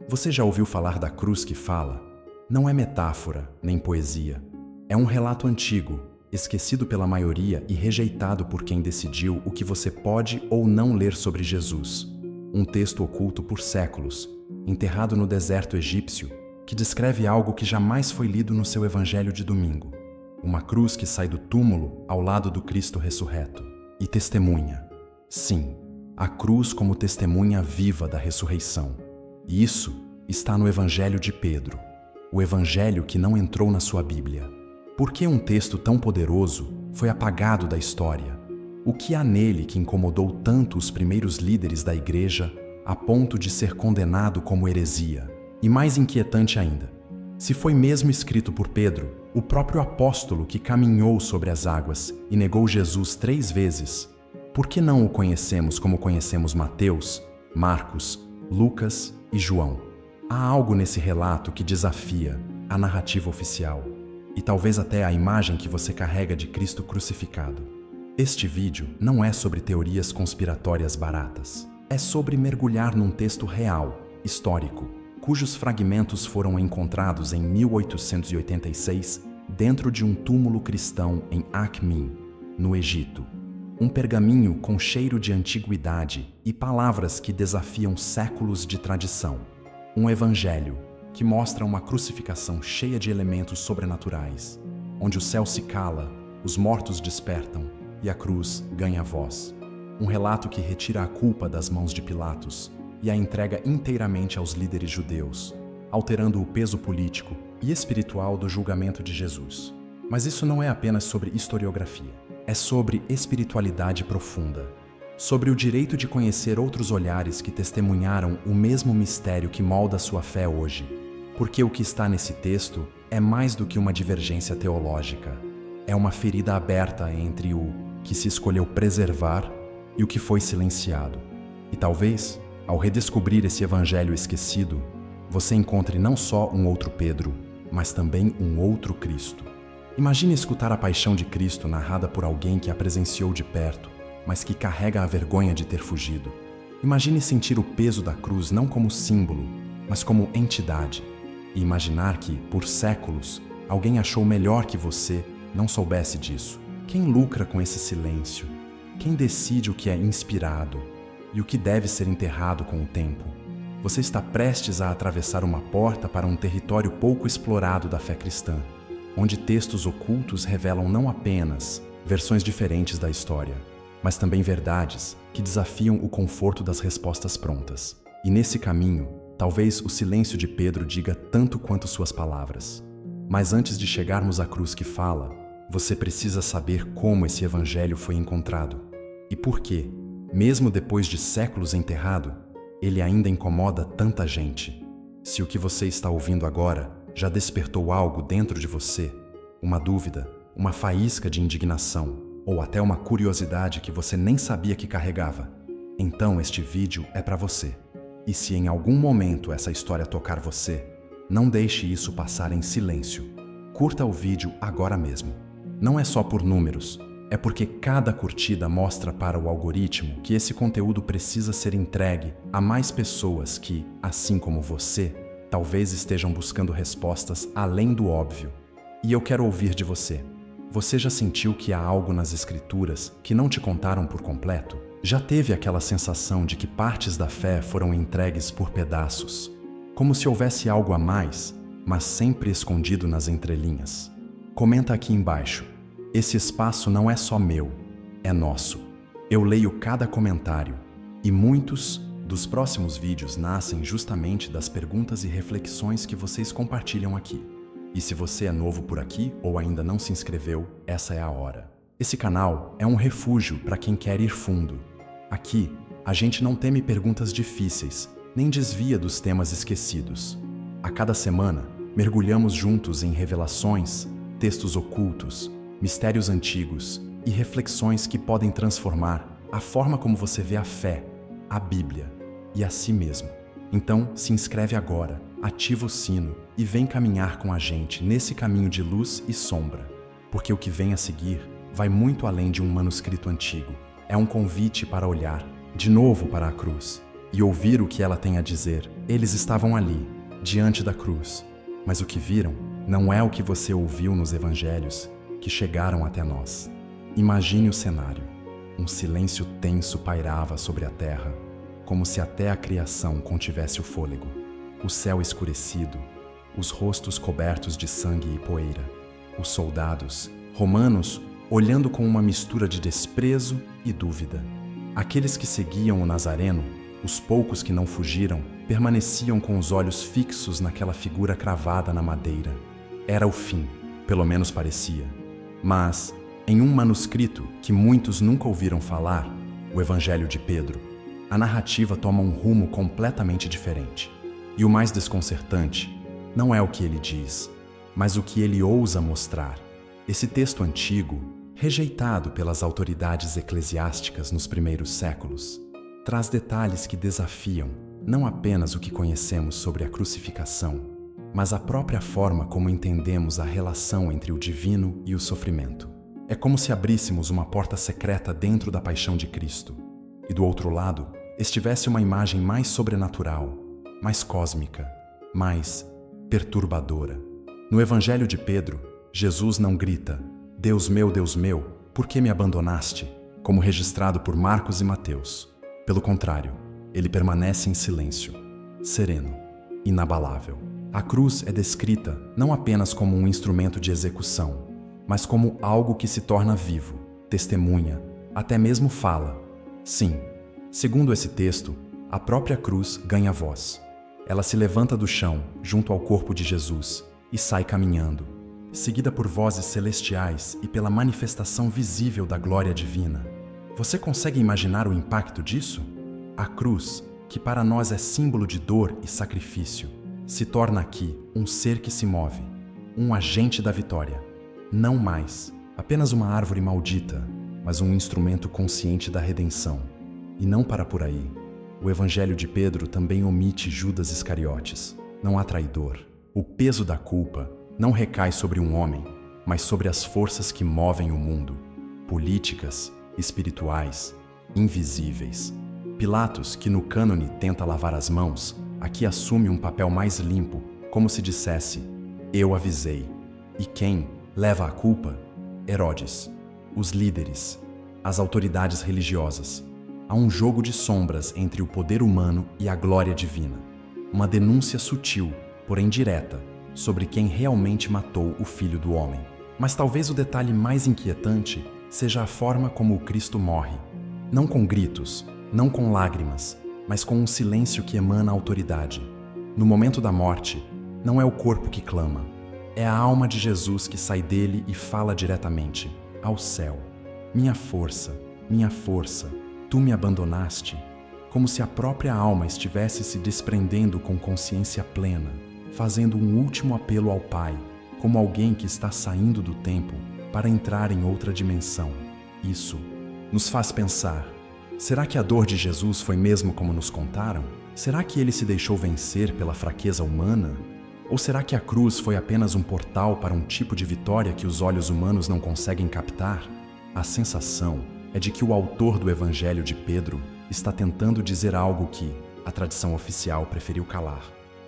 Você já ouviu falar da cruz que fala? Não é metáfora, nem poesia. É um relato antigo, esquecido pela maioria e rejeitado por quem decidiu o que você pode ou não ler sobre Jesus. Um texto oculto por séculos, enterrado no deserto egípcio, que descreve algo que jamais foi lido no seu evangelho de domingo. Uma cruz que sai do túmulo ao lado do Cristo ressurreto e testemunha. Sim, a cruz como testemunha viva da ressurreição. E isso está no Evangelho de Pedro, o Evangelho que não entrou na sua Bíblia. Por que um texto tão poderoso foi apagado da história? O que há nele que incomodou tanto os primeiros líderes da igreja a ponto de ser condenado como heresia? E mais inquietante ainda, se foi mesmo escrito por Pedro, o próprio apóstolo que caminhou sobre as águas e negou Jesus 3 vezes, por que não o conhecemos como conhecemos Mateus, Marcos, Lucas e João? Há algo nesse relato que desafia a narrativa oficial e talvez até a imagem que você carrega de Cristo crucificado. Este vídeo não é sobre teorias conspiratórias baratas. É sobre mergulhar num texto real, histórico, cujos fragmentos foram encontrados em 1886 dentro de um túmulo cristão em Akhmin, no Egito. Um pergaminho com cheiro de antiguidade e palavras que desafiam séculos de tradição. Um evangelho que mostra uma crucificação cheia de elementos sobrenaturais, onde o céu se cala, os mortos despertam e a cruz ganha voz. Um relato que retira a culpa das mãos de Pilatos e a entrega inteiramente aos líderes judeus, alterando o peso político e espiritual do julgamento de Jesus. Mas isso não é apenas sobre historiografia. É sobre espiritualidade profunda, sobre o direito de conhecer outros olhares que testemunharam o mesmo mistério que molda sua fé hoje. Porque o que está nesse texto é mais do que uma divergência teológica. É uma ferida aberta entre o que se escolheu preservar e o que foi silenciado. E talvez, ao redescobrir esse evangelho esquecido, você encontre não só um outro Pedro, mas também um outro Cristo. Imagine escutar a paixão de Cristo narrada por alguém que a presenciou de perto, mas que carrega a vergonha de ter fugido. Imagine sentir o peso da cruz não como símbolo, mas como entidade. E imaginar que, por séculos, alguém achou melhor que você não soubesse disso. Quem lucra com esse silêncio? Quem decide o que é inspirado e o que deve ser enterrado com o tempo? Você está prestes a atravessar uma porta para um território pouco explorado da fé cristã, onde textos ocultos revelam não apenas versões diferentes da história, mas também verdades que desafiam o conforto das respostas prontas. E nesse caminho, talvez o silêncio de Pedro diga tanto quanto suas palavras. Mas antes de chegarmos à cruz que fala, você precisa saber como esse evangelho foi encontrado e por que, mesmo depois de séculos enterrado, ele ainda incomoda tanta gente. Se o que você está ouvindo agora já despertou algo dentro de você, uma dúvida, uma faísca de indignação ou até uma curiosidade que você nem sabia que carregava, então este vídeo é para você. E se em algum momento essa história tocar você, não deixe isso passar em silêncio. Curta o vídeo agora mesmo. Não é só por números, é porque cada curtida mostra para o algoritmo que esse conteúdo precisa ser entregue a mais pessoas que, assim como você, talvez estejam buscando respostas além do óbvio. E eu quero ouvir de você. Você já sentiu que há algo nas escrituras que não te contaram por completo? Já teve aquela sensação de que partes da fé foram entregues por pedaços? Como se houvesse algo a mais, mas sempre escondido nas entrelinhas? Comenta aqui embaixo. Esse espaço não é só meu, é nosso. Eu leio cada comentário e muitos dos próximos vídeos nascem justamente das perguntas e reflexões que vocês compartilham aqui. E se você é novo por aqui ou ainda não se inscreveu, essa é a hora. Esse canal é um refúgio para quem quer ir fundo. Aqui, a gente não teme perguntas difíceis, nem desvia dos temas esquecidos. A cada semana, mergulhamos juntos em revelações, textos ocultos, mistérios antigos e reflexões que podem transformar a forma como você vê a fé, a Bíblia e a si mesmo. Então, se inscreve agora, ativa o sino e vem caminhar com a gente nesse caminho de luz e sombra, porque o que vem a seguir vai muito além de um manuscrito antigo. É um convite para olhar, de novo, para a cruz e ouvir o que ela tem a dizer. Eles estavam ali, diante da cruz, mas o que viram não é o que você ouviu nos evangelhos que chegaram até nós. Imagine o cenário. Um silêncio tenso pairava sobre a terra, como se até a criação contivesse o fôlego. O céu escurecido, os rostos cobertos de sangue e poeira. Os soldados, romanos, olhando com uma mistura de desprezo e dúvida. Aqueles que seguiam o Nazareno, os poucos que não fugiram, permaneciam com os olhos fixos naquela figura cravada na madeira. Era o fim, pelo menos parecia. Mas, em um manuscrito que muitos nunca ouviram falar, o Evangelho de Pedro, a narrativa toma um rumo completamente diferente. E o mais desconcertante não é o que ele diz, mas o que ele ousa mostrar. Esse texto antigo, rejeitado pelas autoridades eclesiásticas nos primeiros séculos, traz detalhes que desafiam não apenas o que conhecemos sobre a crucificação, mas a própria forma como entendemos a relação entre o divino e o sofrimento. É como se abríssemos uma porta secreta dentro da paixão de Cristo, e do outro lado estivesse uma imagem mais sobrenatural, mais cósmica, mais perturbadora. No Evangelho de Pedro, Jesus não grita, Deus, meu, por que me abandonaste?", como registrado por Marcos e Mateus. Pelo contrário, ele permanece em silêncio, sereno, inabalável. A cruz é descrita não apenas como um instrumento de execução, mas como algo que se torna vivo, testemunha, até mesmo fala. Sim, segundo esse texto, a própria cruz ganha voz. Ela se levanta do chão, junto ao corpo de Jesus, e sai caminhando, seguida por vozes celestiais e pela manifestação visível da glória divina. Você consegue imaginar o impacto disso? A cruz, que para nós é símbolo de dor e sacrifício, se torna aqui um ser que se move, um agente da vitória. Não mais apenas uma árvore maldita, mas um instrumento consciente da redenção. E não para por aí. O Evangelho de Pedro também omite Judas Iscariotes. Não há traidor. O peso da culpa não recai sobre um homem, mas sobre as forças que movem o mundo, políticas, espirituais, invisíveis. Pilatos, que no cânone tenta lavar as mãos, aqui assume um papel mais limpo, como se dissesse, eu avisei. E quem leva a culpa? Herodes, os líderes, as autoridades religiosas. Há um jogo de sombras entre o poder humano e a glória divina. Uma denúncia sutil, porém direta, sobre quem realmente matou o Filho do Homem. Mas talvez o detalhe mais inquietante seja a forma como o Cristo morre. Não com gritos, não com lágrimas, mas com um silêncio que emana autoridade. No momento da morte, não é o corpo que clama, é a alma de Jesus que sai dele e fala diretamente, ao céu. Minha força, tu me abandonaste, como se a própria alma estivesse se desprendendo com consciência plena, fazendo um último apelo ao Pai, como alguém que está saindo do tempo para entrar em outra dimensão. Isso nos faz pensar, será que a dor de Jesus foi mesmo como nos contaram? Será que ele se deixou vencer pela fraqueza humana? Ou será que a cruz foi apenas um portal para um tipo de vitória que os olhos humanos não conseguem captar? A sensação é de que o autor do Evangelho de Pedro está tentando dizer algo que a tradição oficial preferiu calar,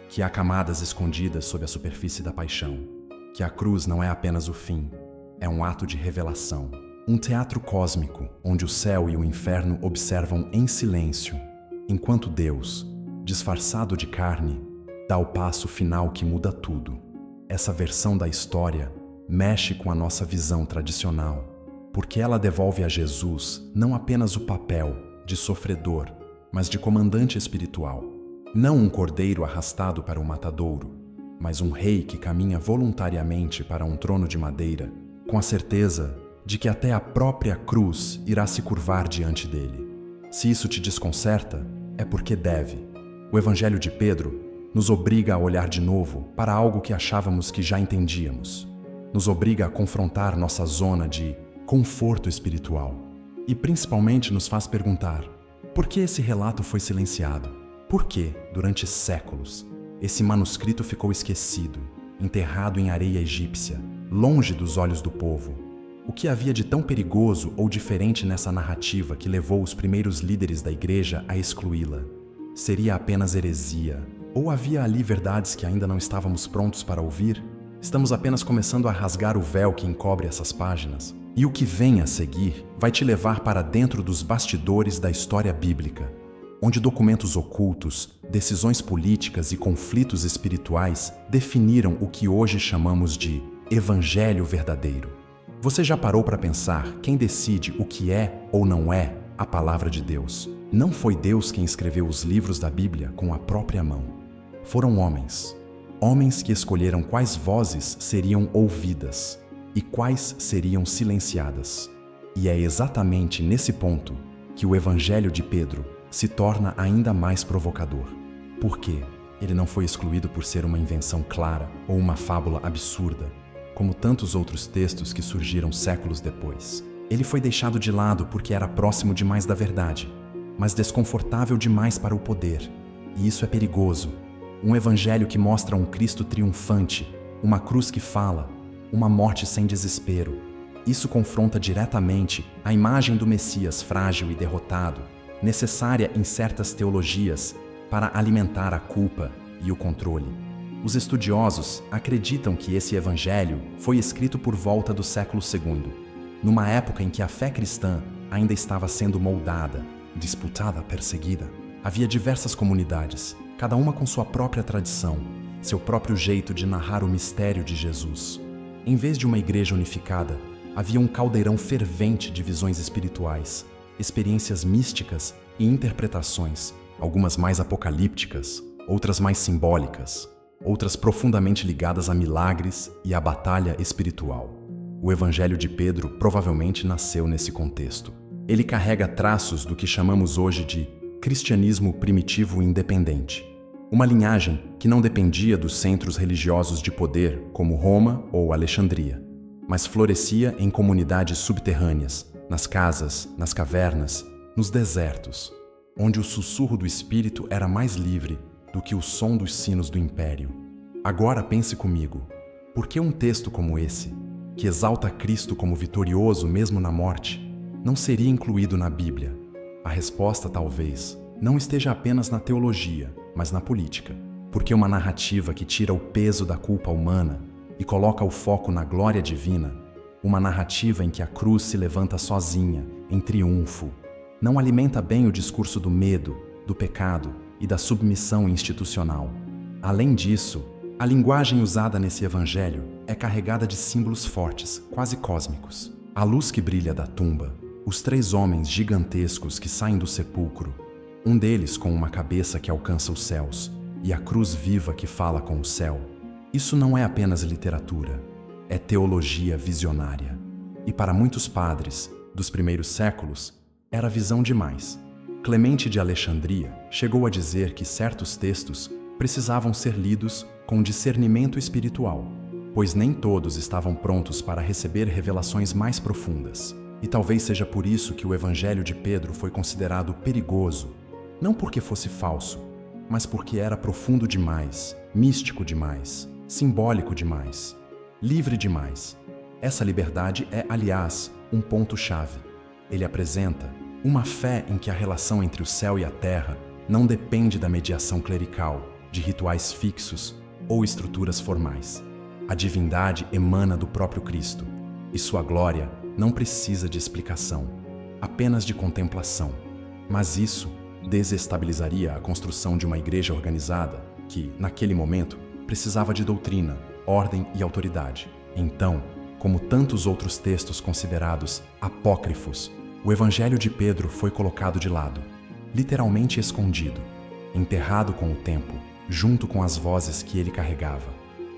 que há camadas escondidas sob a superfície da paixão, que a cruz não é apenas o fim, é um ato de revelação, um teatro cósmico onde o céu e o inferno observam em silêncio, enquanto Deus, disfarçado de carne, dá o passo final que muda tudo. Essa versão da história mexe com a nossa visão tradicional, porque ela devolve a Jesus não apenas o papel de sofredor, mas de comandante espiritual. Não um cordeiro arrastado para um matadouro, mas um rei que caminha voluntariamente para um trono de madeira, com a certeza de que até a própria cruz irá se curvar diante dele. Se isso te desconcerta, é porque deve. O Evangelho de Pedro nos obriga a olhar de novo para algo que achávamos que já entendíamos. Nos obriga a confrontar nossa zona de conforto espiritual. E principalmente nos faz perguntar, por que esse relato foi silenciado? Por que, durante séculos, esse manuscrito ficou esquecido, enterrado em areia egípcia, longe dos olhos do povo? O que havia de tão perigoso ou diferente nessa narrativa que levou os primeiros líderes da igreja a excluí-la? Seria apenas heresia? Ou havia ali verdades que ainda não estávamos prontos para ouvir? Estamos apenas começando a rasgar o véu que encobre essas páginas. E o que vem a seguir vai te levar para dentro dos bastidores da história bíblica, onde documentos ocultos, decisões políticas e conflitos espirituais definiram o que hoje chamamos de Evangelho verdadeiro. Você já parou para pensar quem decide o que é ou não é a palavra de Deus? Não foi Deus quem escreveu os livros da Bíblia com a própria mão. Foram homens. Homens que escolheram quais vozes seriam ouvidas e quais seriam silenciadas. E é exatamente nesse ponto que o Evangelho de Pedro se torna ainda mais provocador. Por quê? Ele não foi excluído por ser uma invenção clara ou uma fábula absurda, como tantos outros textos que surgiram séculos depois. Ele foi deixado de lado porque era próximo demais da verdade, mas desconfortável demais para o poder. E isso é perigoso. Um evangelho que mostra um Cristo triunfante, uma cruz que fala, uma morte sem desespero. Isso confronta diretamente a imagem do Messias frágil e derrotado, necessária em certas teologias para alimentar a culpa e o controle. Os estudiosos acreditam que esse evangelho foi escrito por volta do século II, numa época em que a fé cristã ainda estava sendo moldada, disputada, perseguida. Havia diversas comunidades, cada uma com sua própria tradição, seu próprio jeito de narrar o mistério de Jesus. Em vez de uma igreja unificada, havia um caldeirão fervente de visões espirituais, experiências místicas e interpretações, algumas mais apocalípticas, outras mais simbólicas, outras profundamente ligadas a milagres e à batalha espiritual. O Evangelho de Pedro provavelmente nasceu nesse contexto. Ele carrega traços do que chamamos hoje de cristianismo primitivo independente, uma linhagem que não dependia dos centros religiosos de poder como Roma ou Alexandria, mas florescia em comunidades subterrâneas, nas casas, nas cavernas, nos desertos, onde o sussurro do Espírito era mais livre do que o som dos sinos do império. Agora pense comigo, por que um texto como esse, que exalta Cristo como vitorioso mesmo na morte, não seria incluído na Bíblia? A resposta talvez não esteja apenas na teologia, mas na política, porque uma narrativa que tira o peso da culpa humana e coloca o foco na glória divina, uma narrativa em que a cruz se levanta sozinha, em triunfo, não alimenta bem o discurso do medo, do pecado e da submissão institucional. Além disso, a linguagem usada nesse evangelho é carregada de símbolos fortes, quase cósmicos. A luz que brilha da tumba, os 3 homens gigantescos que saem do sepulcro, um deles com uma cabeça que alcança os céus e a cruz viva que fala com o céu. Isso não é apenas literatura, é teologia visionária. E para muitos padres dos primeiros séculos, era visão demais. Clemente de Alexandria chegou a dizer que certos textos precisavam ser lidos com discernimento espiritual, pois nem todos estavam prontos para receber revelações mais profundas. E talvez seja por isso que o Evangelho de Pedro foi considerado perigoso, não porque fosse falso, mas porque era profundo demais, místico demais, simbólico demais, livre demais. Essa liberdade é, aliás, um ponto-chave. Ele apresenta uma fé em que a relação entre o céu e a terra não depende da mediação clerical, de rituais fixos ou estruturas formais. A divindade emana do próprio Cristo, e sua glória não precisa de explicação, apenas de contemplação. Mas isso desestabilizaria a construção de uma igreja organizada que, naquele momento, precisava de doutrina, ordem e autoridade. Então, como tantos outros textos considerados apócrifos, o Evangelho de Pedro foi colocado de lado, literalmente escondido, enterrado com o tempo, junto com as vozes que ele carregava,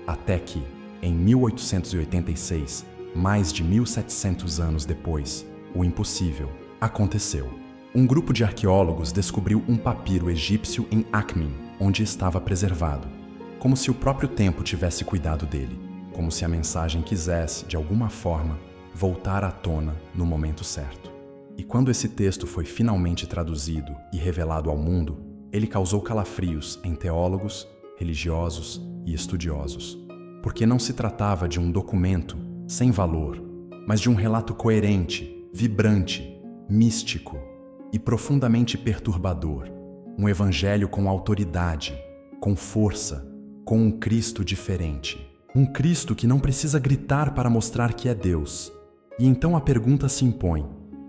até que, em 1886, mais de 1700 anos depois, o impossível aconteceu. Um grupo de arqueólogos descobriu um papiro egípcio em Akhmin, onde estava preservado, como se o próprio tempo tivesse cuidado dele, como se a mensagem quisesse, de alguma forma, voltar à tona no momento certo. E quando esse texto foi finalmente traduzido e revelado ao mundo, ele causou calafrios em teólogos, religiosos e estudiosos, porque não se tratava de um documento sem valor, mas de um relato coerente, vibrante, místico e profundamente perturbador, um evangelho com autoridade, com força, com um Cristo diferente. Um Cristo que não precisa gritar para mostrar que é Deus. E então a pergunta se impõe: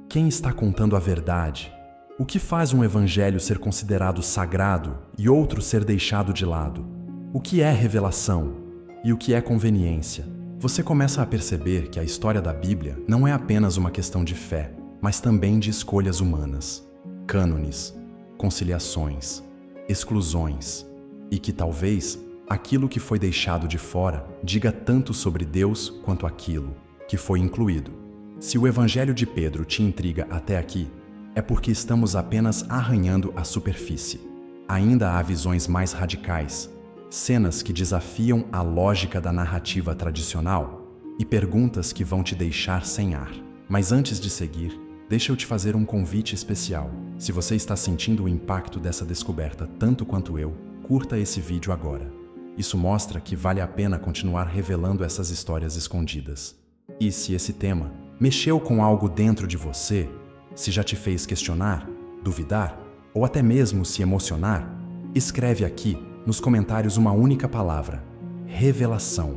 quem está contando a verdade? O que faz um evangelho ser considerado sagrado e outro ser deixado de lado? O que é revelação e o que é conveniência? Você começa a perceber que a história da Bíblia não é apenas uma questão de fé, mas também de escolhas humanas, cânones, conciliações, exclusões, e que talvez aquilo que foi deixado de fora diga tanto sobre Deus quanto aquilo que foi incluído. Se o Evangelho de Pedro te intriga até aqui, é porque estamos apenas arranhando a superfície. Ainda há visões mais radicais, cenas que desafiam a lógica da narrativa tradicional e perguntas que vão te deixar sem ar. Mas antes de seguir, deixa eu te fazer um convite especial. Se você está sentindo o impacto dessa descoberta tanto quanto eu, curta esse vídeo agora. Isso mostra que vale a pena continuar revelando essas histórias escondidas. E se esse tema mexeu com algo dentro de você, se já te fez questionar, duvidar ou até mesmo se emocionar, escreve aqui nos comentários uma única palavra: revelação.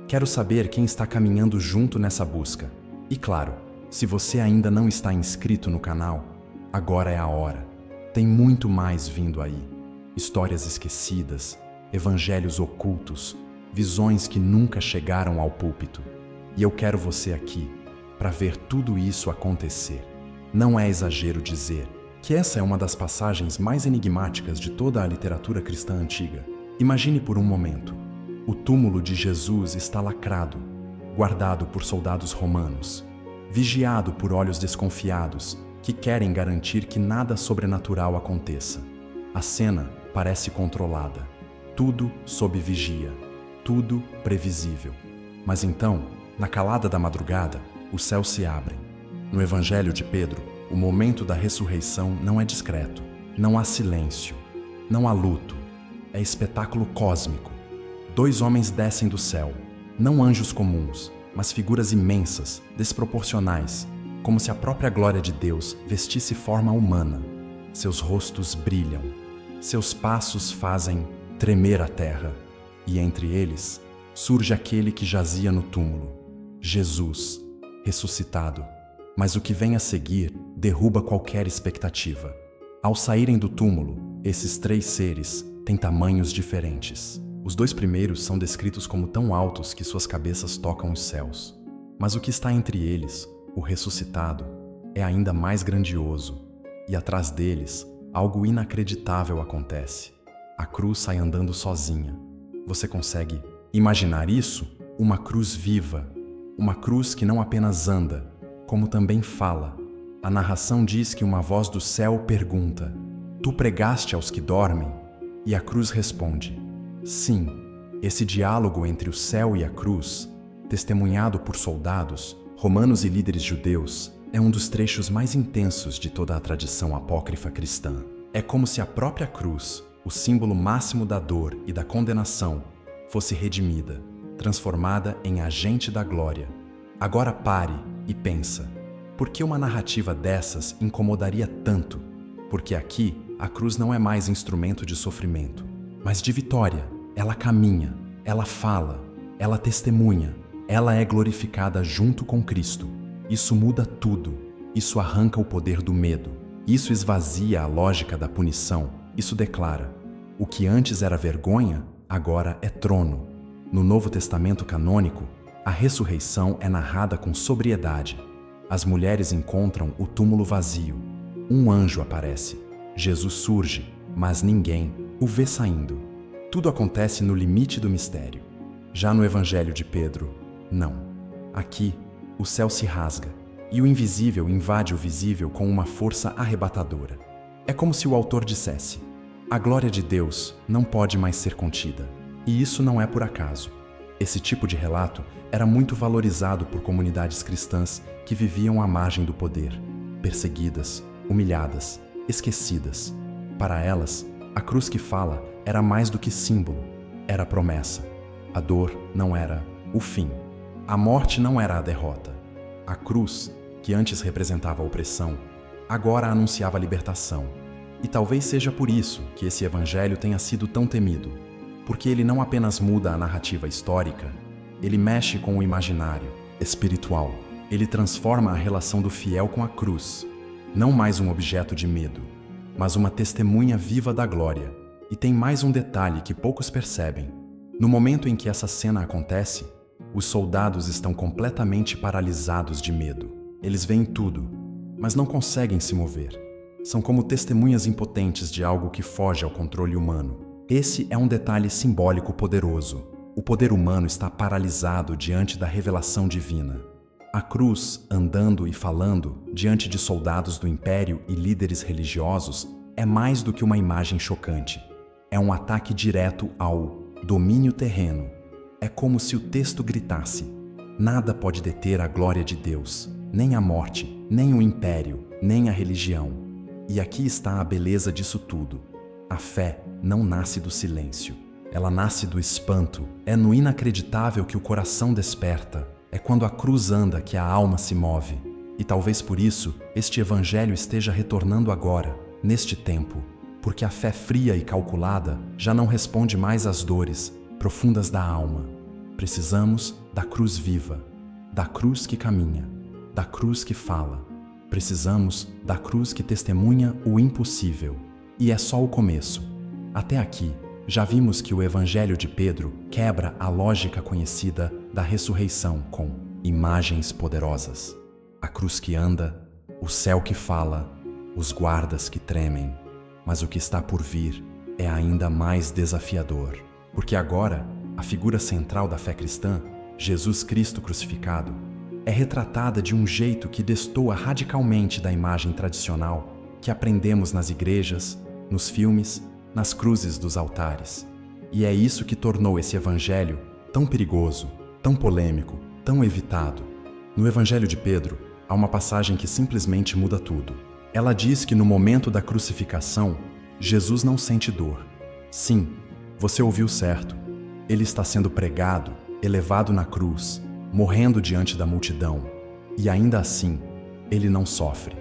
Quero saber quem está caminhando junto nessa busca. E claro, se você ainda não está inscrito no canal, agora é a hora. Tem muito mais vindo aí. Histórias esquecidas, evangelhos ocultos, visões que nunca chegaram ao púlpito. E eu quero você aqui para ver tudo isso acontecer. Não é exagero dizer que essa é uma das passagens mais enigmáticas de toda a literatura cristã antiga. Imagine por um momento. O túmulo de Jesus está lacrado, guardado por soldados romanos, vigiado por olhos desconfiados que querem garantir que nada sobrenatural aconteça. A cena parece controlada, tudo sob vigia, tudo previsível. Mas então, na calada da madrugada, os céus se abrem. No Evangelho de Pedro, o momento da ressurreição não é discreto, não há silêncio, não há luto, é espetáculo cósmico. 2 homens descem do céu, não anjos comuns, mas figuras imensas, desproporcionais, como se a própria glória de Deus vestisse forma humana. Seus rostos brilham, seus passos fazem tremer a terra, e entre eles surge aquele que jazia no túmulo, Jesus, ressuscitado. Mas o que vem a seguir derruba qualquer expectativa. Ao saírem do túmulo, esses 3 seres têm tamanhos diferentes. Os 2 primeiros são descritos como tão altos que suas cabeças tocam os céus. Mas o que está entre eles, o ressuscitado, é ainda mais grandioso, e atrás deles, algo inacreditável acontece. A cruz sai andando sozinha. Você consegue imaginar isso? Uma cruz viva, uma cruz que não apenas anda, como também fala. A narração diz que uma voz do céu pergunta: "Tu pregaste aos que dormem?" E a cruz responde: sim. Esse diálogo entre o céu e a cruz, testemunhado por soldados, romanos e líderes judeus, é um dos trechos mais intensos de toda a tradição apócrifa cristã. É como se a própria cruz, o símbolo máximo da dor e da condenação, fosse redimida, transformada em agente da glória. Agora pare e pensa: por que uma narrativa dessas incomodaria tanto? Porque aqui a cruz não é mais instrumento de sofrimento, mas de vitória. Ela caminha, ela fala, ela testemunha, ela é glorificada junto com Cristo. Isso muda tudo, isso arranca o poder do medo, isso esvazia a lógica da punição, isso declara: o que antes era vergonha, agora é trono. No Novo Testamento canônico, a ressurreição é narrada com sobriedade. As mulheres encontram o túmulo vazio. Um anjo aparece. Jesus surge, mas ninguém o vê saindo. Tudo acontece no limite do mistério. Já no Evangelho de Pedro, não. Aqui, o céu se rasga e o invisível invade o visível com uma força arrebatadora. É como se o autor dissesse: a glória de Deus não pode mais ser contida. E isso não é por acaso. Esse tipo de relato era muito valorizado por comunidades cristãs que viviam à margem do poder, perseguidas, humilhadas, esquecidas. Para elas, a cruz que fala era mais do que símbolo, era promessa. A dor não era o fim. A morte não era a derrota. A cruz, que antes representava a opressão, agora anunciava a libertação. E talvez seja por isso que esse evangelho tenha sido tão temido, porque ele não apenas muda a narrativa histórica, ele mexe com o imaginário espiritual. Ele transforma a relação do fiel com a cruz, não mais um objeto de medo, mas uma testemunha viva da glória. E tem mais um detalhe que poucos percebem. No momento em que essa cena acontece, os soldados estão completamente paralisados de medo. Eles veem tudo, mas não conseguem se mover. São como testemunhas impotentes de algo que foge ao controle humano. Esse é um detalhe simbólico poderoso. O poder humano está paralisado diante da revelação divina. A cruz, andando e falando diante de soldados do império e líderes religiosos, é mais do que uma imagem chocante. É um ataque direto ao domínio terreno. É como se o texto gritasse: nada pode deter a glória de Deus, nem a morte, nem o império, nem a religião. E aqui está a beleza disso tudo. A fé não nasce do silêncio. Ela nasce do espanto. É no inacreditável que o coração desperta. É quando a cruz anda que a alma se move. E talvez por isso este evangelho esteja retornando agora, neste tempo, porque a fé fria e calculada já não responde mais às dores profundas da alma. Precisamos da cruz viva, da cruz que caminha, da cruz que fala. Precisamos da cruz que testemunha o impossível. E é só o começo. Até aqui, já vimos que o Evangelho de Pedro quebra a lógica conhecida da ressurreição com imagens poderosas. A cruz que anda, o céu que fala, os guardas que tremem. Mas o que está por vir é ainda mais desafiador, porque agora a figura central da fé cristã, Jesus Cristo crucificado, é retratada de um jeito que destoa radicalmente da imagem tradicional que aprendemos nas igrejas, nos filmes, nas cruzes dos altares. E é isso que tornou esse evangelho tão perigoso, tão polêmico, tão evitado. No Evangelho de Pedro, há uma passagem que simplesmente muda tudo. Ela diz que no momento da crucificação, Jesus não sente dor. Sim, você ouviu certo. Ele está sendo pregado, elevado na cruz, morrendo diante da multidão. E ainda assim, ele não sofre.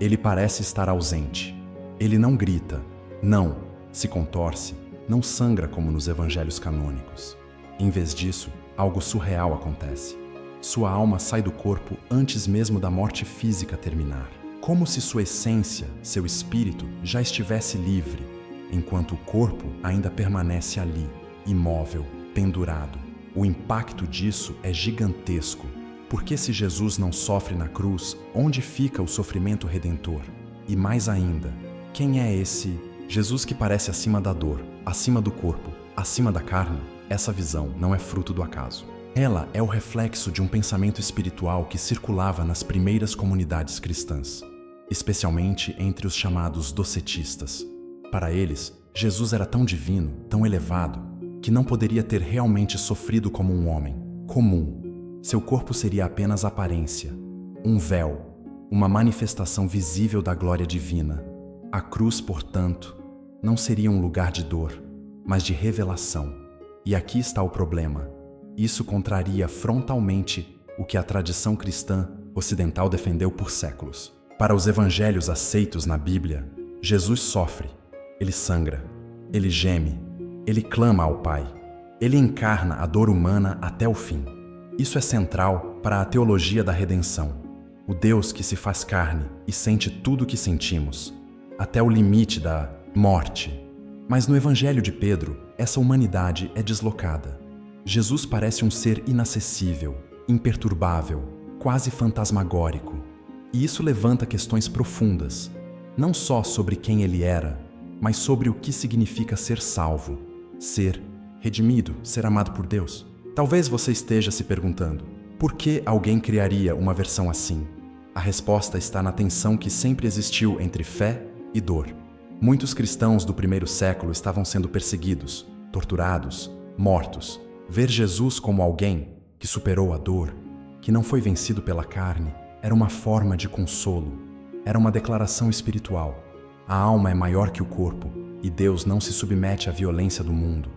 Ele parece estar ausente. Ele não grita, não se contorce, não sangra como nos evangelhos canônicos. Em vez disso, algo surreal acontece. Sua alma sai do corpo antes mesmo da morte física terminar. Como se sua essência, seu espírito, já estivesse livre, enquanto o corpo ainda permanece ali, imóvel, pendurado. O impacto disso é gigantesco. Porque se Jesus não sofre na cruz, onde fica o sofrimento redentor? E mais ainda, quem é esse Jesus que parece acima da dor, acima do corpo, acima da carne? Essa visão não é fruto do acaso. Ela é o reflexo de um pensamento espiritual que circulava nas primeiras comunidades cristãs, especialmente entre os chamados docetistas. Para eles, Jesus era tão divino, tão elevado, que não poderia ter realmente sofrido como um homem comum. Seu corpo seria apenas aparência, um véu, uma manifestação visível da glória divina. A cruz, portanto, não seria um lugar de dor, mas de revelação. E aqui está o problema. Isso contraria frontalmente o que a tradição cristã ocidental defendeu por séculos. Para os evangelhos aceitos na Bíblia, Jesus sofre, ele sangra, ele geme, ele clama ao Pai. Ele encarna a dor humana até o fim. Isso é central para a teologia da redenção. O Deus que se faz carne e sente tudo o que sentimos, até o limite da morte. Mas no Evangelho de Pedro, essa humanidade é deslocada. Jesus parece um ser inacessível, imperturbável, quase fantasmagórico. E isso levanta questões profundas, não só sobre quem ele era, mas sobre o que significa ser salvo, ser redimido, ser amado por Deus. Talvez você esteja se perguntando, por que alguém criaria uma versão assim? A resposta está na tensão que sempre existiu entre fé e dor. Muitos cristãos do primeiro século estavam sendo perseguidos, torturados, mortos. Ver Jesus como alguém que superou a dor, que não foi vencido pela carne, era uma forma de consolo. Era uma declaração espiritual. A alma é maior que o corpo e Deus não se submete à violência do mundo.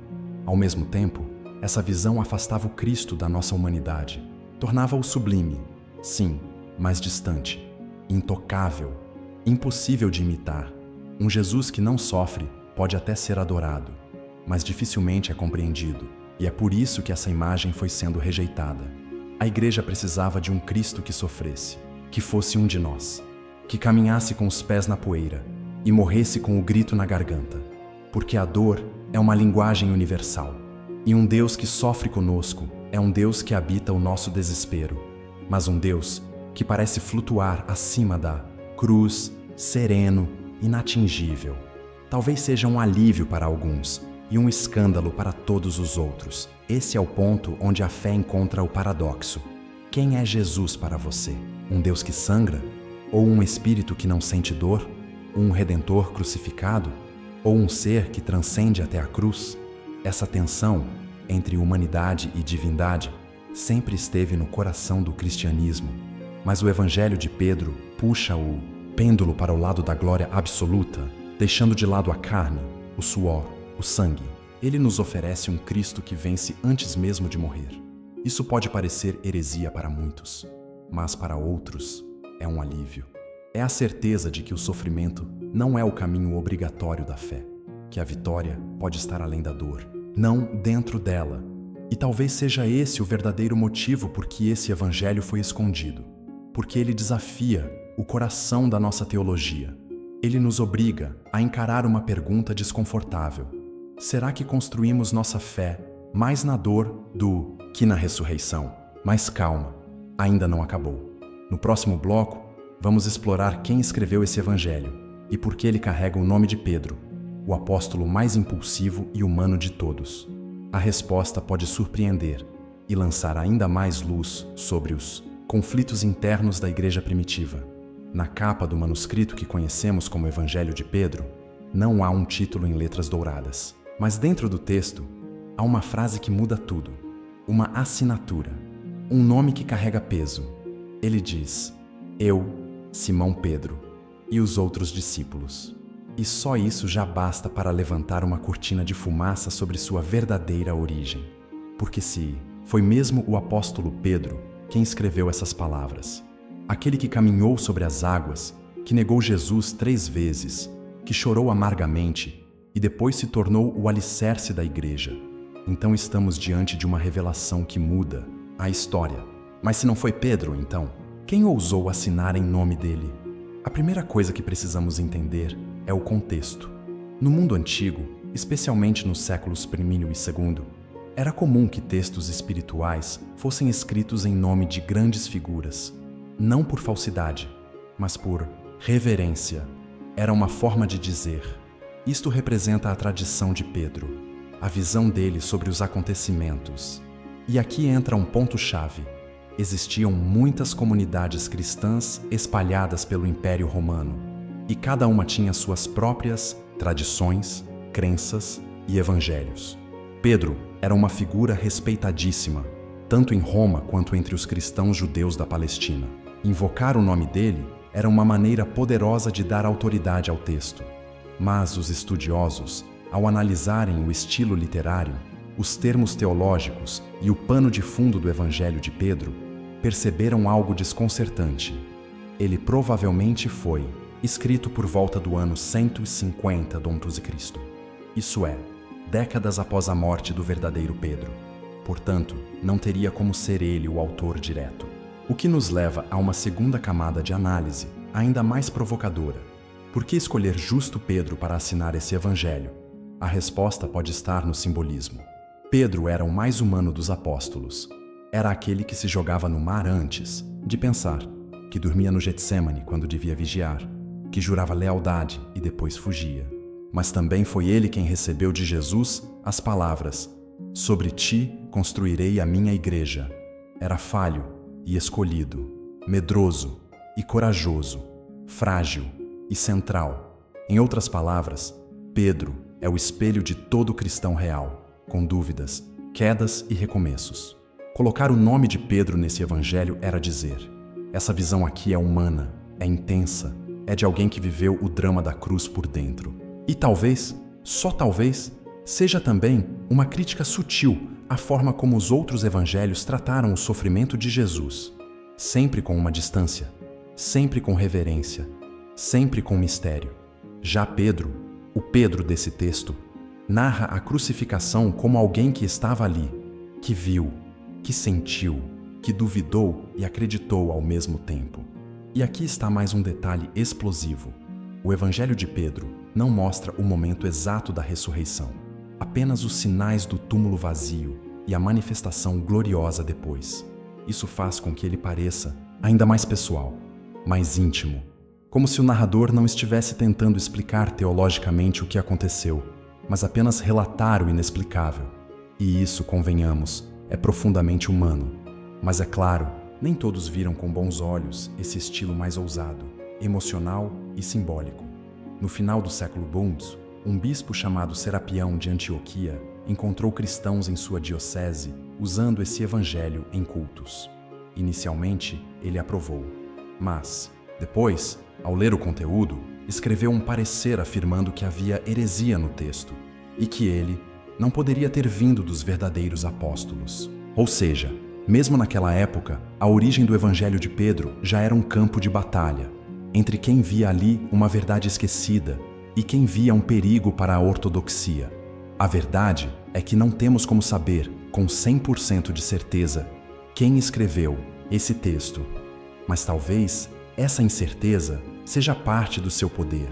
Ao mesmo tempo, essa visão afastava o Cristo da nossa humanidade, tornava-o sublime, sim, mas distante, intocável, impossível de imitar. Um Jesus que não sofre pode até ser adorado, mas dificilmente é compreendido, e é por isso que essa imagem foi sendo rejeitada. A igreja precisava de um Cristo que sofresse, que fosse um de nós, que caminhasse com os pés na poeira e morresse com o grito na garganta, porque a dor é uma linguagem universal, e um Deus que sofre conosco é um Deus que habita o nosso desespero, mas um Deus que parece flutuar acima da cruz, sereno, inatingível. Talvez seja um alívio para alguns e um escândalo para todos os outros. Esse é o ponto onde a fé encontra o paradoxo. Quem é Jesus para você? Um Deus que sangra? Ou um espírito que não sente dor? Um redentor crucificado? Ou um ser que transcende até a cruz? Essa tensão entre humanidade e divindade sempre esteve no coração do cristianismo, mas o Evangelho de Pedro puxa o pêndulo para o lado da glória absoluta, deixando de lado a carne, o suor, o sangue. Ele nos oferece um Cristo que vence antes mesmo de morrer. Isso pode parecer heresia para muitos, mas para outros é um alívio. É a certeza de que o sofrimento não é o caminho obrigatório da fé, que a vitória pode estar além da dor, não dentro dela. E talvez seja esse o verdadeiro motivo por que esse evangelho foi escondido, porque ele desafia o coração da nossa teologia. Ele nos obriga a encarar uma pergunta desconfortável. Será que construímos nossa fé mais na dor do que na ressurreição? Mas calma, ainda não acabou. No próximo bloco, vamos explorar quem escreveu esse evangelho e por que ele carrega o nome de Pedro, o apóstolo mais impulsivo e humano de todos. A resposta pode surpreender e lançar ainda mais luz sobre os conflitos internos da igreja primitiva. Na capa do manuscrito que conhecemos como Evangelho de Pedro, não há um título em letras douradas. Mas dentro do texto, há uma frase que muda tudo. Uma assinatura. Um nome que carrega peso. Ele diz: Eu, Simão Pedro, e os outros discípulos. E só isso já basta para levantar uma cortina de fumaça sobre sua verdadeira origem. Porque se foi mesmo o apóstolo Pedro quem escreveu essas palavras, aquele que caminhou sobre as águas, que negou Jesus 3 vezes, que chorou amargamente e depois se tornou o alicerce da igreja, então estamos diante de uma revelação que muda a história. Mas se não foi Pedro, então, quem ousou assinar em nome dele? A primeira coisa que precisamos entender é o contexto. No mundo antigo, especialmente nos séculos I e II, era comum que textos espirituais fossem escritos em nome de grandes figuras, não por falsidade, mas por reverência. Era uma forma de dizer. Isto representa a tradição de Pedro, a visão dele sobre os acontecimentos. E aqui entra um ponto-chave. Existiam muitas comunidades cristãs espalhadas pelo Império Romano, e cada uma tinha suas próprias tradições, crenças e evangelhos. Pedro era uma figura respeitadíssima, tanto em Roma quanto entre os cristãos judeus da Palestina. Invocar o nome dele era uma maneira poderosa de dar autoridade ao texto. Mas os estudiosos, ao analisarem o estilo literário, os termos teológicos e o pano de fundo do Evangelho de Pedro, perceberam algo desconcertante. Ele provavelmente foi escrito por volta do ano 150 d.C. Isso é, décadas após a morte do verdadeiro Pedro. Portanto, não teria como ser ele o autor direto. O que nos leva a uma segunda camada de análise, ainda mais provocadora. Por que escolher justo Pedro para assinar esse evangelho? A resposta pode estar no simbolismo. Pedro era o mais humano dos apóstolos. Era aquele que se jogava no mar antes de pensar, que dormia no Getsêmani quando devia vigiar, que jurava lealdade e depois fugia. Mas também foi ele quem recebeu de Jesus as palavras: sobre ti construirei a minha igreja. Era falho e escolhido, medroso e corajoso, frágil e central. Em outras palavras, Pedro é o espelho de todo cristão real, com dúvidas, quedas e recomeços. Colocar o nome de Pedro nesse evangelho era dizer: essa visão aqui é humana, é intensa, é de alguém que viveu o drama da cruz por dentro. E talvez, só talvez, seja também uma crítica sutil à forma como os outros evangelhos trataram o sofrimento de Jesus. Sempre com uma distância, sempre com reverência, sempre com mistério. Já Pedro, o Pedro desse texto, narra a crucificação como alguém que estava ali, que viu, que sentiu, que duvidou e acreditou ao mesmo tempo. E aqui está mais um detalhe explosivo. O Evangelho de Pedro não mostra o momento exato da ressurreição, apenas os sinais do túmulo vazio e a manifestação gloriosa depois. Isso faz com que ele pareça ainda mais pessoal, mais íntimo, como se o narrador não estivesse tentando explicar teologicamente o que aconteceu, mas apenas relatar o inexplicável. E isso, convenhamos, é profundamente humano. Mas é claro, nem todos viram com bons olhos esse estilo mais ousado, emocional e simbólico. No final do século II, um bispo chamado Serapião de Antioquia encontrou cristãos em sua diocese usando esse evangelho em cultos. Inicialmente, ele aprovou, mas, depois, ao ler o conteúdo, escreveu um parecer afirmando que havia heresia no texto e que ele não poderia ter vindo dos verdadeiros apóstolos. Ou seja, mesmo naquela época, a origem do Evangelho de Pedro já era um campo de batalha, entre quem via ali uma verdade esquecida e quem via um perigo para a ortodoxia. A verdade é que não temos como saber, com 100% de certeza, quem escreveu esse texto. Mas talvez essa incerteza seja parte do seu poder,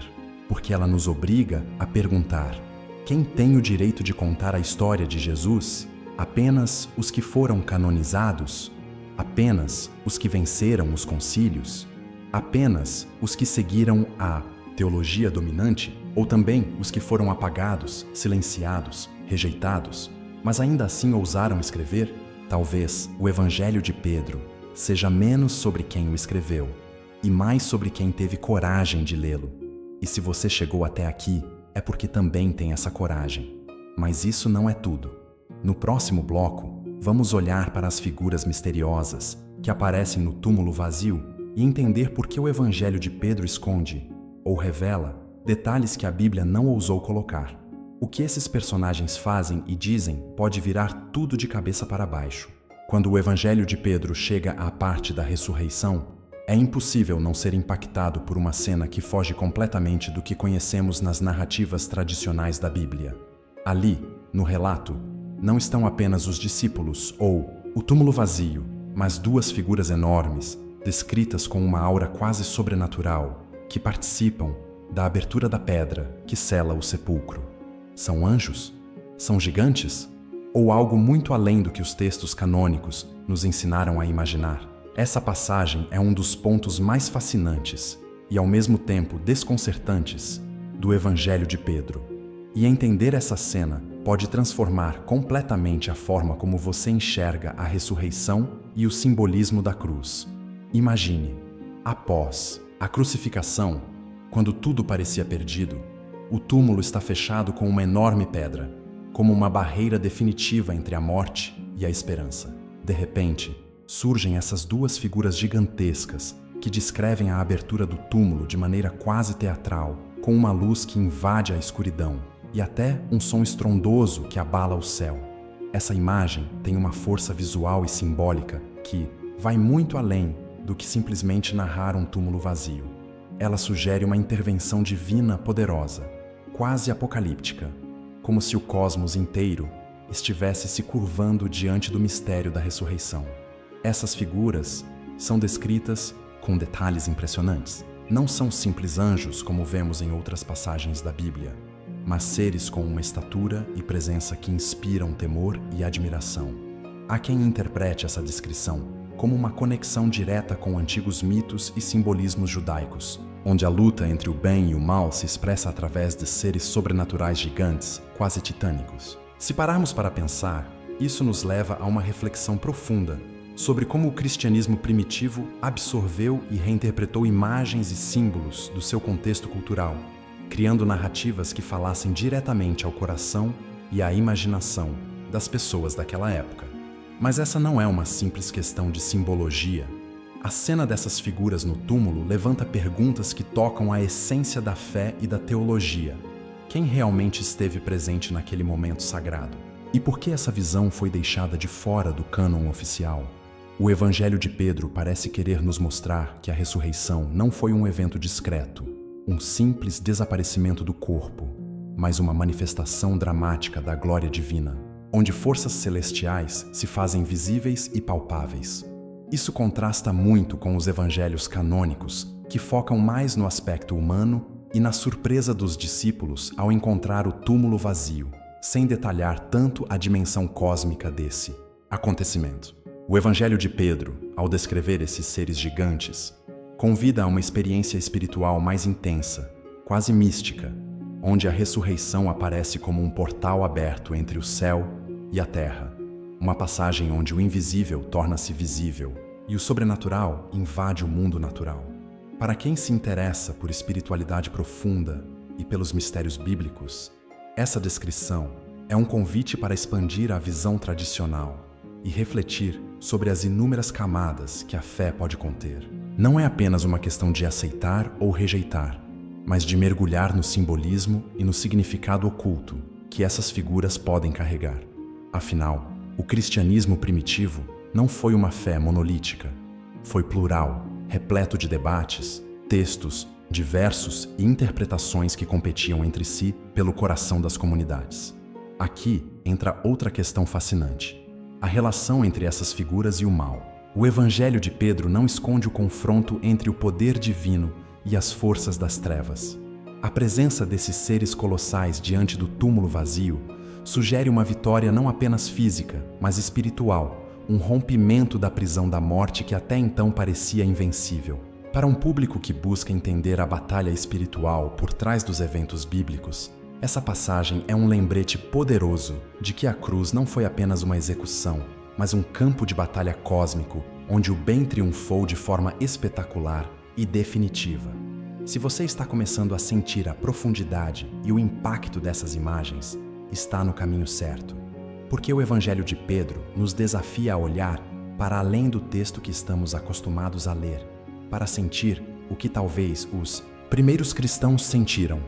porque ela nos obriga a perguntar: quem tem o direito de contar a história de Jesus? Apenas os que foram canonizados? Apenas os que venceram os concílios? Apenas os que seguiram a teologia dominante? Ou também os que foram apagados, silenciados, rejeitados, mas ainda assim ousaram escrever? Talvez o Evangelho de Pedro seja menos sobre quem o escreveu e mais sobre quem teve coragem de lê-lo. E se você chegou até aqui, é porque também tem essa coragem. Mas isso não é tudo. No próximo bloco, vamos olhar para as figuras misteriosas que aparecem no túmulo vazio e entender por que o Evangelho de Pedro esconde, ou revela, detalhes que a Bíblia não ousou colocar. O que esses personagens fazem e dizem pode virar tudo de cabeça para baixo. Quando o Evangelho de Pedro chega à parte da ressurreição, é impossível não ser impactado por uma cena que foge completamente do que conhecemos nas narrativas tradicionais da Bíblia. Ali, no relato, não estão apenas os discípulos ou o túmulo vazio, mas duas figuras enormes, descritas com uma aura quase sobrenatural, que participam da abertura da pedra que sela o sepulcro. São anjos? São gigantes? Ou algo muito além do que os textos canônicos nos ensinaram a imaginar? Essa passagem é um dos pontos mais fascinantes e, ao mesmo tempo, desconcertantes do Evangelho de Pedro. E entender essa cena pode transformar completamente a forma como você enxerga a ressurreição e o simbolismo da cruz. Imagine, após a crucificação, quando tudo parecia perdido, o túmulo está fechado com uma enorme pedra, como uma barreira definitiva entre a morte e a esperança. De repente, surgem essas duas figuras gigantescas que descrevem a abertura do túmulo de maneira quase teatral, com uma luz que invade a escuridão e até um som estrondoso que abala o céu. Essa imagem tem uma força visual e simbólica que vai muito além do que simplesmente narrar um túmulo vazio. Ela sugere uma intervenção divina poderosa, quase apocalíptica, como se o cosmos inteiro estivesse se curvando diante do mistério da ressurreição. Essas figuras são descritas com detalhes impressionantes. Não são simples anjos como vemos em outras passagens da Bíblia, mas seres com uma estatura e presença que inspiram temor e admiração. Há quem interprete essa descrição como uma conexão direta com antigos mitos e simbolismos judaicos, onde a luta entre o bem e o mal se expressa através de seres sobrenaturais gigantes, quase titânicos. Se pararmos para pensar, isso nos leva a uma reflexão profunda sobre como o cristianismo primitivo absorveu e reinterpretou imagens e símbolos do seu contexto cultural, criando narrativas que falassem diretamente ao coração e à imaginação das pessoas daquela época. Mas essa não é uma simples questão de simbologia. A cena dessas figuras no túmulo levanta perguntas que tocam a essência da fé e da teologia. Quem realmente esteve presente naquele momento sagrado? E por que essa visão foi deixada de fora do cânon oficial? O Evangelho de Pedro parece querer nos mostrar que a ressurreição não foi um evento discreto, um simples desaparecimento do corpo, mas uma manifestação dramática da glória divina, onde forças celestiais se fazem visíveis e palpáveis. Isso contrasta muito com os evangelhos canônicos, que focam mais no aspecto humano e na surpresa dos discípulos ao encontrar o túmulo vazio, sem detalhar tanto a dimensão cósmica desse acontecimento. O Evangelho de Pedro, ao descrever esses seres gigantes, convida a uma experiência espiritual mais intensa, quase mística, onde a ressurreição aparece como um portal aberto entre o céu e a terra, uma passagem onde o invisível torna-se visível e o sobrenatural invade o mundo natural. Para quem se interessa por espiritualidade profunda e pelos mistérios bíblicos, essa descrição é um convite para expandir a visão tradicional e refletir sobre as inúmeras camadas que a fé pode conter. Não é apenas uma questão de aceitar ou rejeitar, mas de mergulhar no simbolismo e no significado oculto que essas figuras podem carregar. Afinal, o cristianismo primitivo não foi uma fé monolítica. Foi plural, repleto de debates, textos, diversos e interpretações que competiam entre si pelo coração das comunidades. Aqui entra outra questão fascinante: a relação entre essas figuras e o mal. O Evangelho de Pedro não esconde o confronto entre o poder divino e as forças das trevas. A presença desses seres colossais diante do túmulo vazio sugere uma vitória não apenas física, mas espiritual, um rompimento da prisão da morte que até então parecia invencível. Para um público que busca entender a batalha espiritual por trás dos eventos bíblicos, essa passagem é um lembrete poderoso de que a cruz não foi apenas uma execução, mas um campo de batalha cósmico, onde o bem triunfou de forma espetacular e definitiva. Se você está começando a sentir a profundidade e o impacto dessas imagens, está no caminho certo. Porque o Evangelho de Pedro nos desafia a olhar para além do texto que estamos acostumados a ler, para sentir o que talvez os primeiros cristãos sentiram: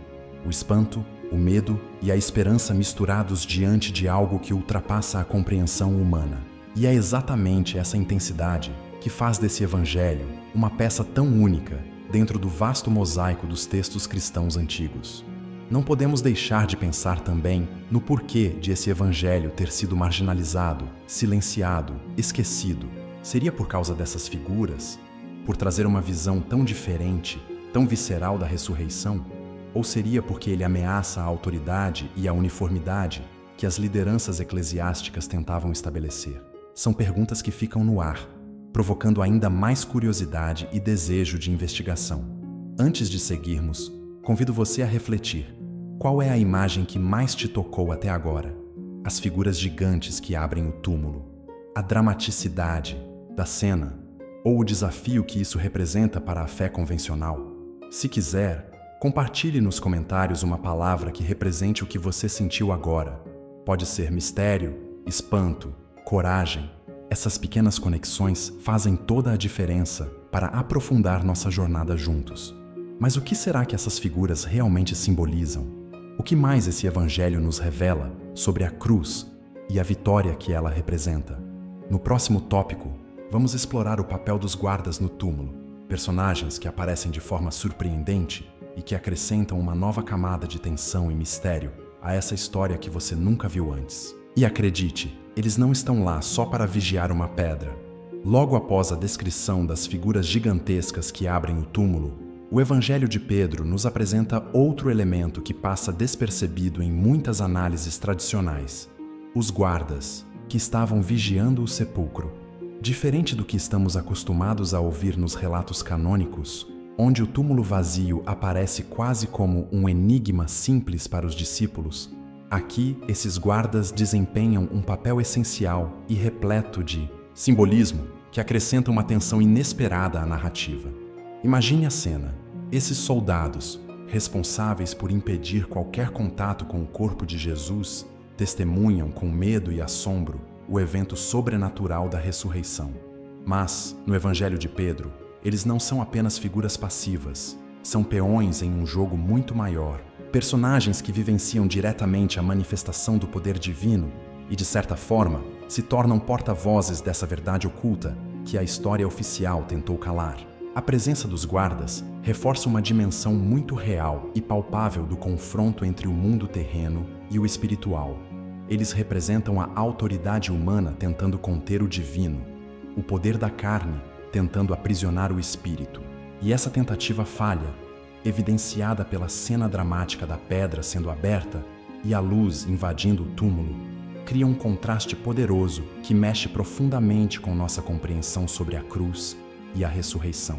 o espanto, o medo e a esperança misturados diante de algo que ultrapassa a compreensão humana. E é exatamente essa intensidade que faz desse Evangelho uma peça tão única dentro do vasto mosaico dos textos cristãos antigos. Não podemos deixar de pensar também no porquê de esse Evangelho ter sido marginalizado, silenciado, esquecido. Seria por causa dessas figuras? Por trazer uma visão tão diferente, tão visceral da ressurreição? Ou seria porque ele ameaça a autoridade e a uniformidade que as lideranças eclesiásticas tentavam estabelecer? São perguntas que ficam no ar, provocando ainda mais curiosidade e desejo de investigação. Antes de seguirmos, convido você a refletir. Qual é a imagem que mais te tocou até agora? As figuras gigantes que abrem o túmulo? A dramaticidade da cena? Ou o desafio que isso representa para a fé convencional? Se quiser, compartilhe nos comentários uma palavra que represente o que você sentiu agora. Pode ser mistério, espanto, coragem. Essas pequenas conexões fazem toda a diferença para aprofundar nossa jornada juntos. Mas o que será que essas figuras realmente simbolizam? O que mais esse Evangelho nos revela sobre a cruz e a vitória que ela representa? No próximo tópico, vamos explorar o papel dos guardas no túmulo, personagens que aparecem de forma surpreendente e que acrescentam uma nova camada de tensão e mistério a essa história que você nunca viu antes. E acredite, eles não estão lá só para vigiar uma pedra. Logo após a descrição das figuras gigantescas que abrem o túmulo, o Evangelho de Pedro nos apresenta outro elemento que passa despercebido em muitas análises tradicionais: os guardas, que estavam vigiando o sepulcro. Diferente do que estamos acostumados a ouvir nos relatos canônicos, onde o túmulo vazio aparece quase como um enigma simples para os discípulos, aqui esses guardas desempenham um papel essencial e repleto de simbolismo que acrescenta uma tensão inesperada à narrativa. Imagine a cena. Esses soldados, responsáveis por impedir qualquer contato com o corpo de Jesus, testemunham com medo e assombro o evento sobrenatural da ressurreição. Mas, no Evangelho de Pedro, eles não são apenas figuras passivas, são peões em um jogo muito maior, personagens que vivenciam diretamente a manifestação do poder divino e, de certa forma, se tornam porta-vozes dessa verdade oculta que a história oficial tentou calar. A presença dos guardas reforça uma dimensão muito real e palpável do confronto entre o mundo terreno e o espiritual. Eles representam a autoridade humana tentando conter o divino, o poder da carne tentando aprisionar o espírito. E essa tentativa falha, evidenciada pela cena dramática da pedra sendo aberta e a luz invadindo o túmulo, cria um contraste poderoso que mexe profundamente com nossa compreensão sobre a cruz e a ressurreição.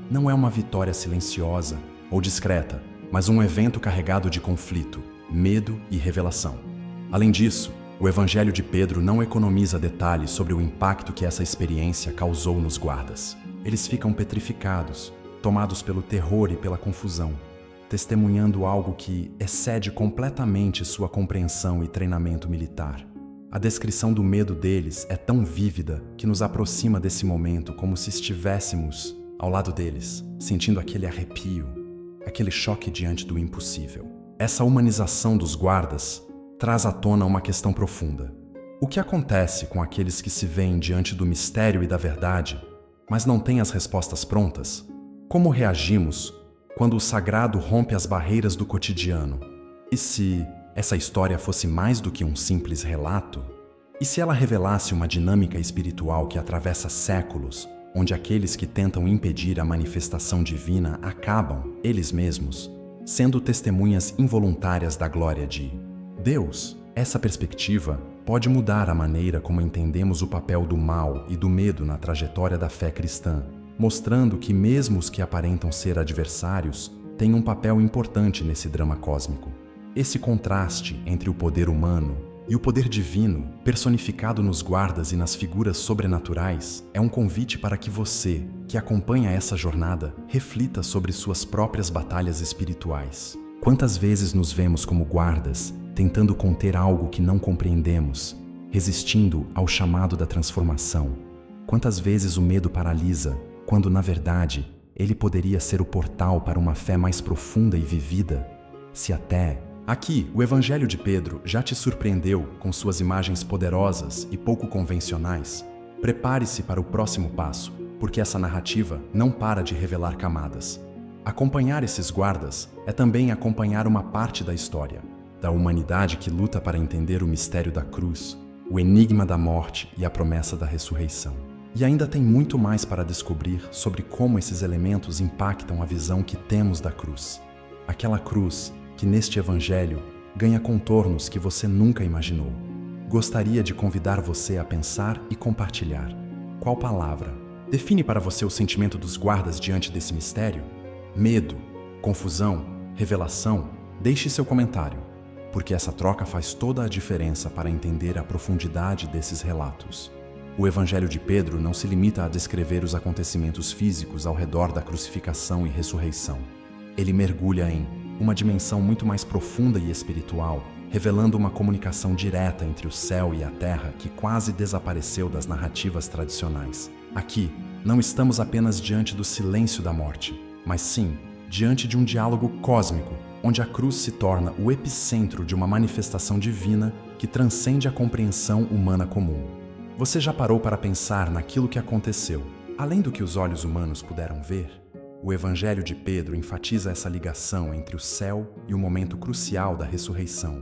Não é uma vitória silenciosa ou discreta, mas um evento carregado de conflito, medo e revelação. Além disso, o Evangelho de Pedro não economiza detalhes sobre o impacto que essa experiência causou nos guardas. Eles ficam petrificados, tomados pelo terror e pela confusão, testemunhando algo que excede completamente sua compreensão e treinamento militar. A descrição do medo deles é tão vívida que nos aproxima desse momento como se estivéssemos ao lado deles, sentindo aquele arrepio, aquele choque diante do impossível. Essa humanização dos guardas traz à tona uma questão profunda. O que acontece com aqueles que se veem diante do mistério e da verdade, mas não têm as respostas prontas? Como reagimos quando o sagrado rompe as barreiras do cotidiano? E se essa história fosse mais do que um simples relato? E se ela revelasse uma dinâmica espiritual que atravessa séculos, onde aqueles que tentam impedir a manifestação divina acabam, eles mesmos, sendo testemunhas involuntárias da glória de Deus? Essa perspectiva pode mudar a maneira como entendemos o papel do mal e do medo na trajetória da fé cristã, mostrando que mesmo os que aparentam ser adversários têm um papel importante nesse drama cósmico. Esse contraste entre o poder humano e o poder divino, personificado nos guardas e nas figuras sobrenaturais, é um convite para que você, que acompanha essa jornada, reflita sobre suas próprias batalhas espirituais. Quantas vezes nos vemos como guardas, tentando conter algo que não compreendemos, resistindo ao chamado da transformação? Quantas vezes o medo paralisa, quando, na verdade, ele poderia ser o portal para uma fé mais profunda e vivida? Se até aqui, o Evangelho de Pedro já te surpreendeu com suas imagens poderosas e pouco convencionais, prepare-se para o próximo passo, porque essa narrativa não para de revelar camadas. Acompanhar esses guardas é também acompanhar uma parte da história, da humanidade que luta para entender o mistério da cruz, o enigma da morte e a promessa da ressurreição. E ainda tem muito mais para descobrir sobre como esses elementos impactam a visão que temos da cruz. Aquela cruz que neste Evangelho ganha contornos que você nunca imaginou. Gostaria de convidar você a pensar e compartilhar. Qual palavra define para você o sentimento dos guardas diante desse mistério? Medo, confusão, revelação? Deixe seu comentário, porque essa troca faz toda a diferença para entender a profundidade desses relatos. O Evangelho de Pedro não se limita a descrever os acontecimentos físicos ao redor da crucificação e ressurreição. Ele mergulha em uma dimensão muito mais profunda e espiritual, revelando uma comunicação direta entre o céu e a terra que quase desapareceu das narrativas tradicionais. Aqui, não estamos apenas diante do silêncio da morte, mas sim diante de um diálogo cósmico, onde a cruz se torna o epicentro de uma manifestação divina que transcende a compreensão humana comum. Você já parou para pensar naquilo que aconteceu, além do que os olhos humanos puderam ver? O Evangelho de Pedro enfatiza essa ligação entre o céu e o momento crucial da ressurreição,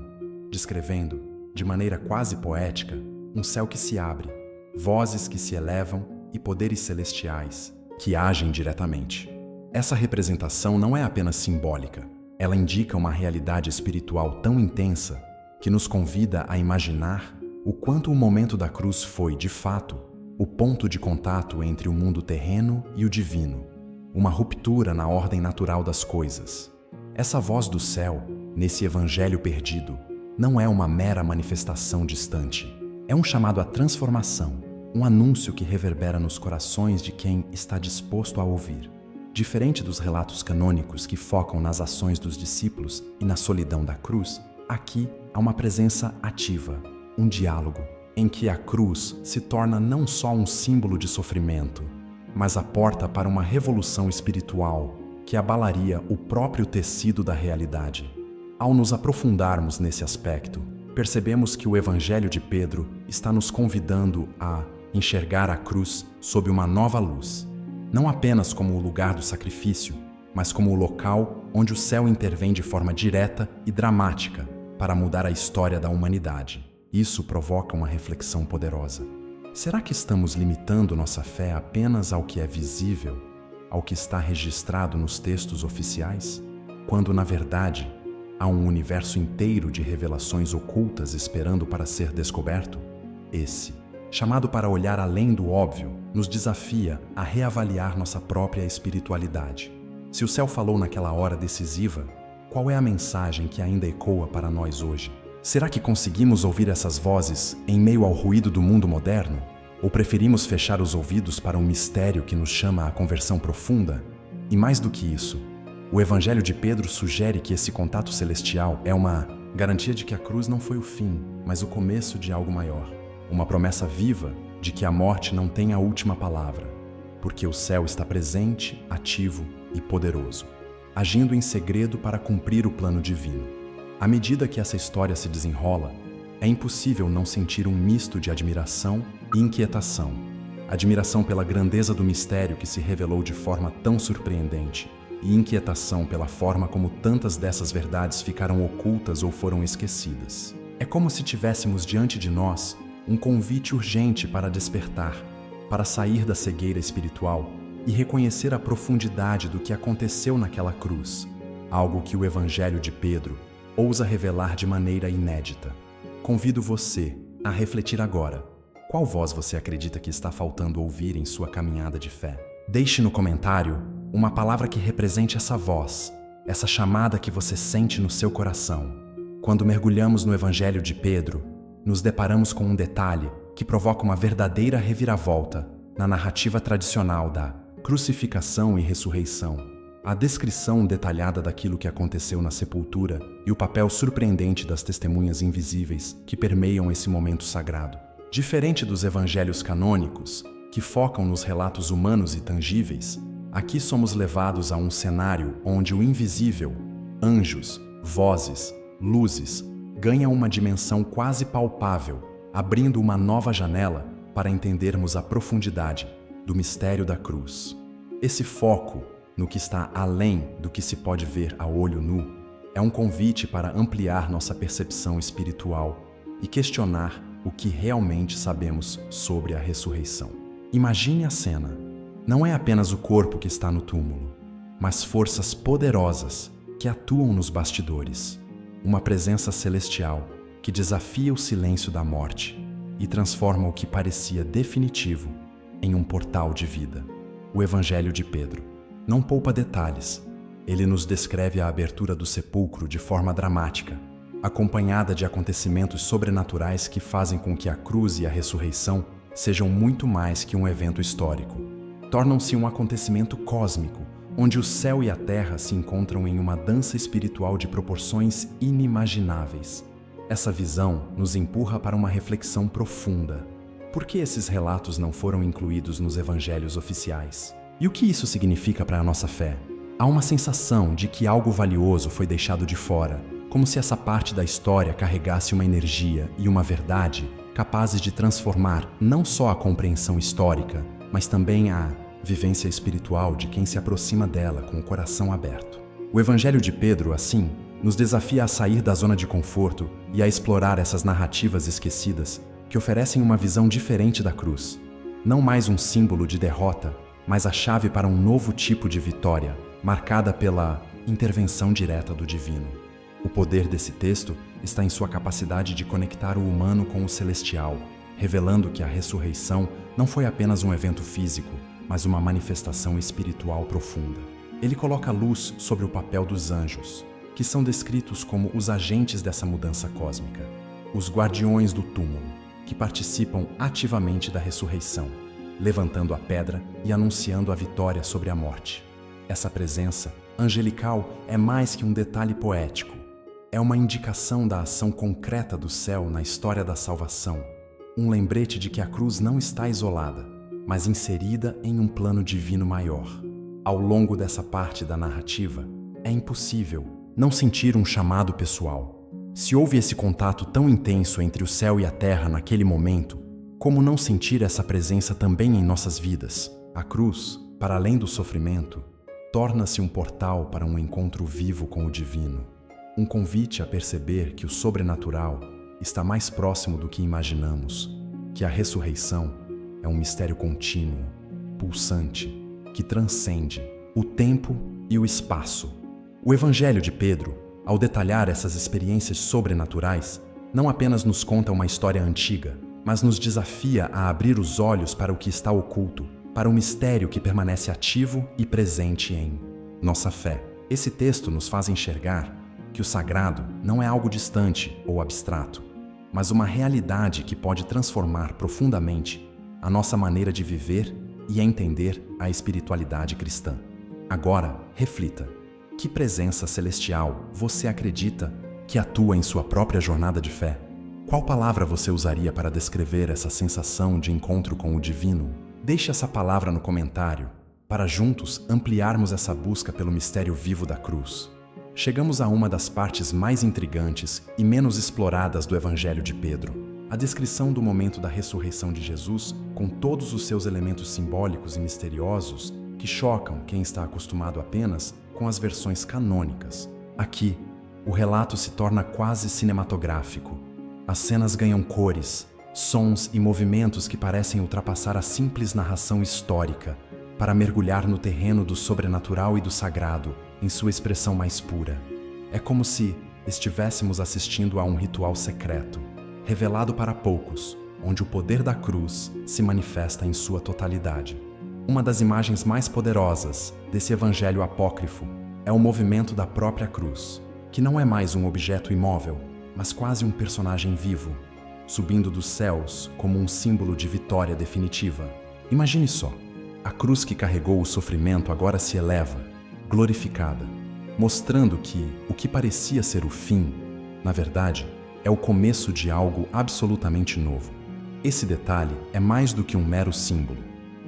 descrevendo, de maneira quase poética, um céu que se abre, vozes que se elevam e poderes celestiais que agem diretamente. Essa representação não é apenas simbólica, ela indica uma realidade espiritual tão intensa que nos convida a imaginar o quanto o momento da cruz foi, de fato, o ponto de contato entre o mundo terreno e o divino, uma ruptura na ordem natural das coisas. Essa voz do céu, nesse evangelho perdido, não é uma mera manifestação distante. É um chamado à transformação, um anúncio que reverbera nos corações de quem está disposto a ouvir. Diferente dos relatos canônicos que focam nas ações dos discípulos e na solidão da cruz, aqui há uma presença ativa, um diálogo, em que a cruz se torna não só um símbolo de sofrimento, mas a porta para uma revolução espiritual que abalaria o próprio tecido da realidade. Ao nos aprofundarmos nesse aspecto, percebemos que o Evangelho de Pedro está nos convidando a enxergar a cruz sob uma nova luz. não apenas como o lugar do sacrifício, mas como o local onde o céu intervém de forma direta e dramática para mudar a história da humanidade. Isso provoca uma reflexão poderosa. Será que estamos limitando nossa fé apenas ao que é visível, ao que está registrado nos textos oficiais, quando, na verdade, há um universo inteiro de revelações ocultas esperando para ser descoberto? Esse, chamado para olhar além do óbvio, nos desafia a reavaliar nossa própria espiritualidade. Se o céu falou naquela hora decisiva, qual é a mensagem que ainda ecoa para nós hoje? Será que conseguimos ouvir essas vozes em meio ao ruído do mundo moderno? Ou preferimos fechar os ouvidos para um mistério que nos chama à conversão profunda? E mais do que isso, o Evangelho de Pedro sugere que esse contato celestial é uma garantia de que a cruz não foi o fim, mas o começo de algo maior. Uma promessa viva de que a morte não tem a última palavra, porque o céu está presente, ativo e poderoso, agindo em segredo para cumprir o plano divino. À medida que essa história se desenrola, é impossível não sentir um misto de admiração e inquietação. Admiração pela grandeza do mistério que se revelou de forma tão surpreendente e inquietação pela forma como tantas dessas verdades ficaram ocultas ou foram esquecidas. É como se tivéssemos diante de nós um convite urgente para despertar, para sair da cegueira espiritual e reconhecer a profundidade do que aconteceu naquela cruz, algo que o Evangelho de Pedro ousa revelar de maneira inédita. Convido você a refletir agora. Qual voz você acredita que está faltando ouvir em sua caminhada de fé? Deixe no comentário uma palavra que represente essa voz, essa chamada que você sente no seu coração. Quando mergulhamos no Evangelho de Pedro, nos deparamos com um detalhe que provoca uma verdadeira reviravolta na narrativa tradicional da crucificação e ressurreição. A descrição detalhada daquilo que aconteceu na sepultura e o papel surpreendente das testemunhas invisíveis que permeiam esse momento sagrado. Diferente dos evangelhos canônicos, que focam nos relatos humanos e tangíveis, aqui somos levados a um cenário onde o invisível, anjos, vozes, luzes, ganha uma dimensão quase palpável, abrindo uma nova janela para entendermos a profundidade do mistério da cruz. Esse foco no que está além do que se pode ver a olho nu, é um convite para ampliar nossa percepção espiritual e questionar o que realmente sabemos sobre a ressurreição. Imagine a cena. Não é apenas o corpo que está no túmulo, mas forças poderosas que atuam nos bastidores. Uma presença celestial que desafia o silêncio da morte e transforma o que parecia definitivo em um portal de vida. O Evangelho de Pedro não poupa detalhes. Ele nos descreve a abertura do sepulcro de forma dramática, acompanhada de acontecimentos sobrenaturais que fazem com que a cruz e a ressurreição sejam muito mais que um evento histórico. Tornam-se um acontecimento cósmico, onde o céu e a terra se encontram em uma dança espiritual de proporções inimagináveis. Essa visão nos empurra para uma reflexão profunda. Por que esses relatos não foram incluídos nos evangelhos oficiais? E o que isso significa para a nossa fé? Há uma sensação de que algo valioso foi deixado de fora, como se essa parte da história carregasse uma energia e uma verdade capazes de transformar não só a compreensão histórica, mas também a vivência espiritual de quem se aproxima dela com o coração aberto. O Evangelho de Pedro, assim, nos desafia a sair da zona de conforto e a explorar essas narrativas esquecidas que oferecem uma visão diferente da cruz. Não mais um símbolo de derrota, mas a chave para um novo tipo de vitória, marcada pela intervenção direta do divino. O poder desse texto está em sua capacidade de conectar o humano com o celestial, revelando que a ressurreição não foi apenas um evento físico, mas uma manifestação espiritual profunda. Ele coloca luz sobre o papel dos anjos, que são descritos como os agentes dessa mudança cósmica, os guardiões do túmulo, que participam ativamente da ressurreição, levantando a pedra e anunciando a vitória sobre a morte. Essa presença angelical é mais que um detalhe poético. É uma indicação da ação concreta do céu na história da salvação, um lembrete de que a cruz não está isolada, mas inserida em um plano divino maior. Ao longo dessa parte da narrativa, é impossível não sentir um chamado pessoal. Se houve esse contato tão intenso entre o céu e a terra naquele momento, como não sentir essa presença também em nossas vidas? A cruz para além do sofrimento, torna-se um portal para um encontro vivo com o divino, um convite a perceber que o sobrenatural está mais próximo do que imaginamos, que a ressurreição é um mistério contínuo, pulsante, que transcende o tempo e o espaço. O Evangelho de Pedro, ao detalhar essas experiências sobrenaturais, não apenas nos conta uma história antiga, mas nos desafia a abrir os olhos para o que está oculto, para o mistério que permanece ativo e presente em nossa fé. Esse texto nos faz enxergar que o sagrado não é algo distante ou abstrato, mas uma realidade que pode transformar profundamente a nossa maneira de viver e entender a espiritualidade cristã. Agora, reflita: que presença celestial você acredita que atua em sua própria jornada de fé? Qual palavra você usaria para descrever essa sensação de encontro com o divino? Deixe essa palavra no comentário, para juntos ampliarmos essa busca pelo mistério vivo da cruz. Chegamos a uma das partes mais intrigantes e menos exploradas do Evangelho de Pedro, a descrição do momento da ressurreição de Jesus, com todos os seus elementos simbólicos e misteriosos que chocam quem está acostumado apenas com as versões canônicas. Aqui, o relato se torna quase cinematográfico. As cenas ganham cores, sons e movimentos que parecem ultrapassar a simples narração histórica, para mergulhar no terreno do sobrenatural e do sagrado, em sua expressão mais pura. É como se estivéssemos assistindo a um ritual secreto, revelado para poucos, onde o poder da cruz se manifesta em sua totalidade. Uma das imagens mais poderosas desse evangelho apócrifo é o movimento da própria cruz, que não é mais um objeto imóvel, mas quase um personagem vivo, subindo dos céus como um símbolo de vitória definitiva. Imagine só, a cruz que carregou o sofrimento agora se eleva, glorificada, mostrando que o que parecia ser o fim, na verdade, é o começo de algo absolutamente novo. Esse detalhe é mais do que um mero símbolo.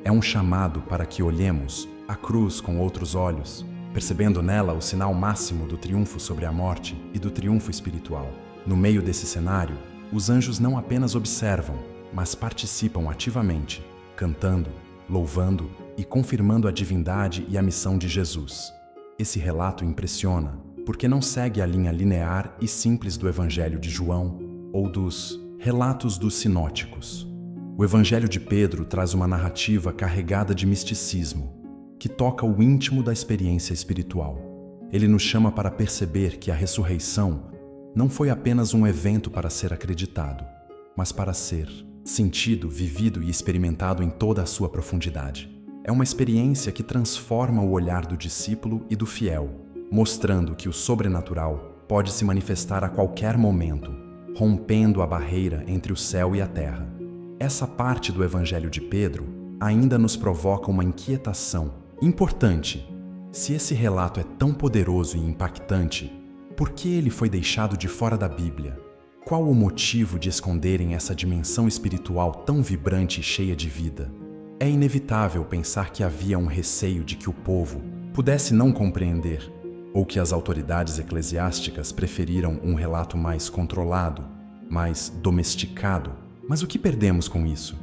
É um chamado para que olhemos a cruz com outros olhos, percebendo nela o sinal máximo do triunfo sobre a morte e do triunfo espiritual. No meio desse cenário, os anjos não apenas observam, mas participam ativamente, cantando, louvando e confirmando a divindade e a missão de Jesus. Esse relato impressiona, porque não segue a linha linear e simples do Evangelho de João ou dos relatos dos sinóticos. O Evangelho de Pedro traz uma narrativa carregada de misticismo, que toca o íntimo da experiência espiritual. Ele nos chama para perceber que a ressurreição não foi apenas um evento para ser acreditado, mas para ser sentido, vivido e experimentado em toda a sua profundidade. É uma experiência que transforma o olhar do discípulo e do fiel, mostrando que o sobrenatural pode se manifestar a qualquer momento, rompendo a barreira entre o céu e a terra. Essa parte do Evangelho de Pedro ainda nos provoca uma inquietação importante. Se esse relato é tão poderoso e impactante, por que ele foi deixado de fora da Bíblia? Qual o motivo de esconderem essa dimensão espiritual tão vibrante e cheia de vida? É inevitável pensar que havia um receio de que o povo pudesse não compreender, ou que as autoridades eclesiásticas preferiram um relato mais controlado, mais domesticado. Mas o que perdemos com isso?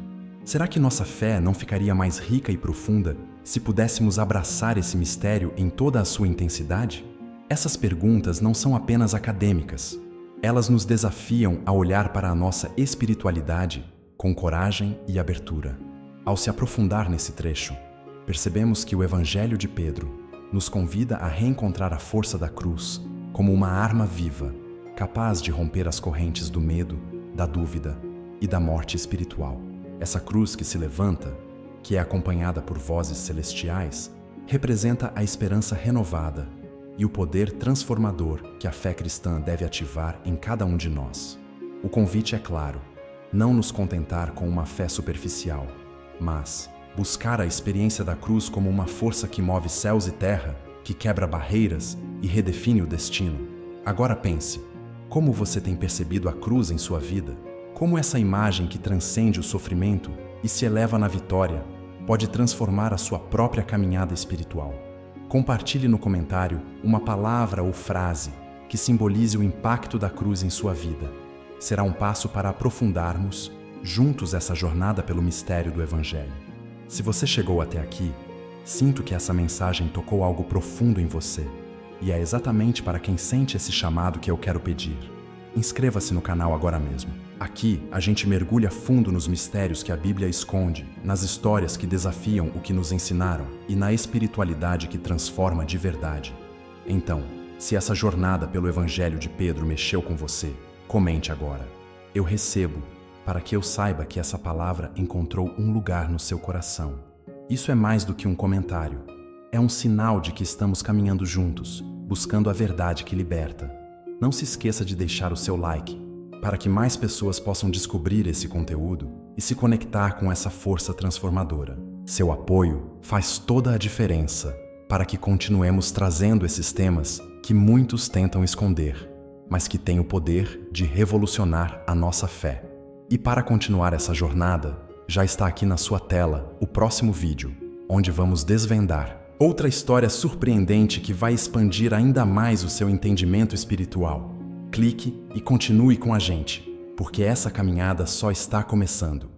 Será que nossa fé não ficaria mais rica e profunda se pudéssemos abraçar esse mistério em toda a sua intensidade? Essas perguntas não são apenas acadêmicas. Elas nos desafiam a olhar para a nossa espiritualidade com coragem e abertura. Ao se aprofundar nesse trecho, percebemos que o Evangelho de Pedro nos convida a reencontrar a força da cruz como uma arma viva, capaz de romper as correntes do medo, da dúvida e da morte espiritual. Essa cruz que se levanta, que é acompanhada por vozes celestiais, representa a esperança renovada e o poder transformador que a fé cristã deve ativar em cada um de nós. O convite é claro: não nos contentar com uma fé superficial, mas buscar a experiência da cruz como uma força que move céus e terra, que quebra barreiras e redefine o destino. Agora pense, como você tem percebido a cruz em sua vida? Como essa imagem que transcende o sofrimento e se eleva na vitória pode transformar a sua própria caminhada espiritual? Compartilhe no comentário uma palavra ou frase que simbolize o impacto da cruz em sua vida. Será um passo para aprofundarmos juntos essa jornada pelo mistério do Evangelho. Se você chegou até aqui, Sinto que essa mensagem tocou algo profundo em você. E é exatamente para quem sente esse chamado que eu quero pedir. Inscreva-se no canal agora mesmo. Aqui, a gente mergulha fundo nos mistérios que a Bíblia esconde, nas histórias que desafiam o que nos ensinaram e na espiritualidade que transforma de verdade. Então, se essa jornada pelo Evangelho de Pedro mexeu com você, comente agora. Eu recebo, para que eu saiba que essa palavra encontrou um lugar no seu coração. Isso é mais do que um comentário. É um sinal de que estamos caminhando juntos, buscando a verdade que liberta. Não se esqueça de deixar o seu like, para que mais pessoas possam descobrir esse conteúdo e se conectar com essa força transformadora. Seu apoio faz toda a diferença para que continuemos trazendo esses temas que muitos tentam esconder, mas que têm o poder de revolucionar a nossa fé. E para continuar essa jornada, já está aqui na sua tela o próximo vídeo, onde vamos desvendar outra história surpreendente que vai expandir ainda mais o seu entendimento espiritual. Clique e continue com a gente, porque essa caminhada só está começando.